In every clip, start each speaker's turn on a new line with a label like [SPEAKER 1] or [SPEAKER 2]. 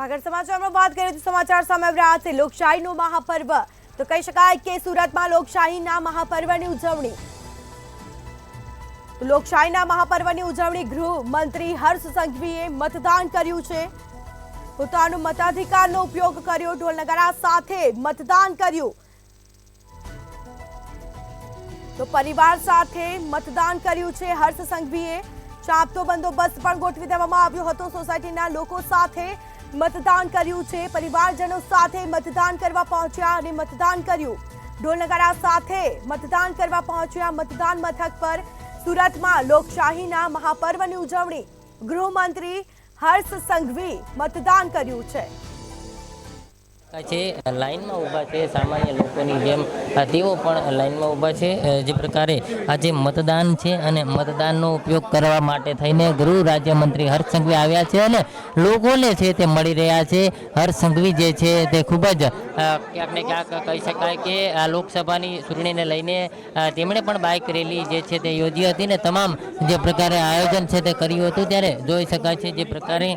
[SPEAKER 1] આગળ સમાચારમાં વાત કરીએ તો સમાચાર સામે આવી રહ્યા છે લોકશાહીનો મહાપર્વ તો કહી શકાય કે સુરતમાં લોકશાહીના મહાપર્વની ઉજવણી લોકશાહીના મહાપર્વની ઉજવણી ગૃહમંત્રી હર્ષ સંઘવીએ મતદાન કર્યું છે પોતાનો મતાધિકારનો ઉપયોગ કર્યો ઢોલ નગારા સાથે મતદાન કર્યું તો પરિવાર સાથે મતદાન કર્યું છે હર્ષ સંઘવીએ ચાપતો બંદોબસ્ત પણ ગોઠવી દેવામાં આવ્યો હતો સોસાયટીના લોકો સાથે મતદાન કર્યું છે પરિવારજનો સાથે મતદાન કરવા પહોંચ્યા અને મતદાન કર્યું ઢોલ નગારા સાથે મતદાન કરવા પહોંચ્યા મતદાન મથક પર સુરતમાં લોકશાહીના મહાપર્વની ઉજવણી ગૃહમંત્રી હર્ષ સંઘવી મતદાન કર્યું છે
[SPEAKER 2] લાઇનમાં ઊભા છે સામાન્ય લોકોની જેમ તેઓ પણ લાઇનમાં ઊભા છે જે પ્રકારે આજે મતદાન છે અને મતદાનનો ઉપયોગ કરવા માટે થઈને ગૃહ રાજ્યમંત્રી હર્ષ સંઘવી આવ્યા છે અને લોકોને છે તે મળી રહ્યા છે હર્ષ સંઘવી જે છે તે ખૂબ જ ક્યાંક ને ક્યાંક કહી શકાય કે આ લોકસભાની ચૂંટણીને લઈને તેમણે પણ બાઇક રેલી જે છે તે યોજી હતી ને તમામ જે પ્રકારે આયોજન છે તે કર્યું હતું ત્યારે જોઈ શકાય છે જે પ્રકારે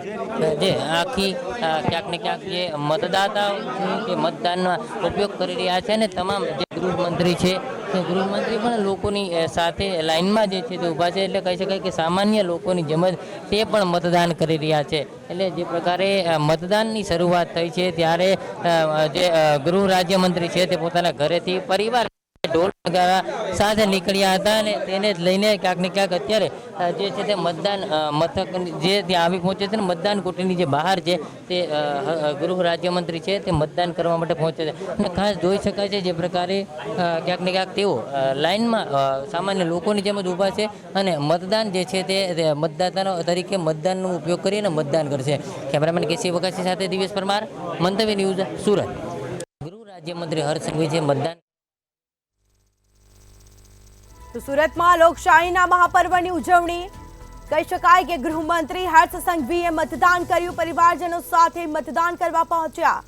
[SPEAKER 2] જે આખી ક્યાંક ને ક્યાંક જે મતદાતાઓ કે મતદાનનો ઉપયોગ કરી રહ્યા છે અને તમામ જે ગૃહમંત્રી છે તે ગૃહમંત્રી પણ લોકોની સાથે લાઇનમાં જે છે તે ઊભા છે એટલે કહી શકાય કે સામાન્ય લોકોની જેમ જ તે પણ મતદાન કરી રહ્યા છે એટલે જે પ્રકારે મતદાનની શરૂઆત થઈ છે ત્યારે જે ગૃહ રાજ્યમંત્રી છે તે પોતાના ઘરેથી પરિવાર ઢોલ નગારા સાથે નીકળ્યા હતા અને તેને જ લઈને ક્યાંક ને ક્યાંક અત્યારે જે છે તે મતદાન મથક જે ત્યાં આવી પહોંચે છે ને મતદાન કોઠીની જે બહાર છે તે ગૃહ રાજ્યમંત્રી છે તે મતદાન કરવા માટે પહોંચે છે અને ખાસ જોઈ શકાય છે જે પ્રકારે ક્યાંક ને ક્યાંક તેઓ લાઇનમાં સામાન્ય લોકોની જેમ જ ઊભા છે અને મતદાન જે છે તે મતદાતાનો તરીકે મતદાનનો ઉપયોગ કરીને મતદાન કરશે કેમેરામેન કેસી વકાસી સાથે દિવેશ પરમાર મંતવ્ય ન્યૂઝ સુરત ગૃહ રાજ્યમંત્રી હર્ષ સંઘવી છે મતદાન
[SPEAKER 1] તો સુરતમાં લોકશાહીના મહાપર્વની ઉજવણી કહી શકાય કે ગૃહમંત્રી હર્ષ સંઘવીએ મતદાન કર્યું પરિવારજનો સાથે મતદાન કરવા પહોંચ્યા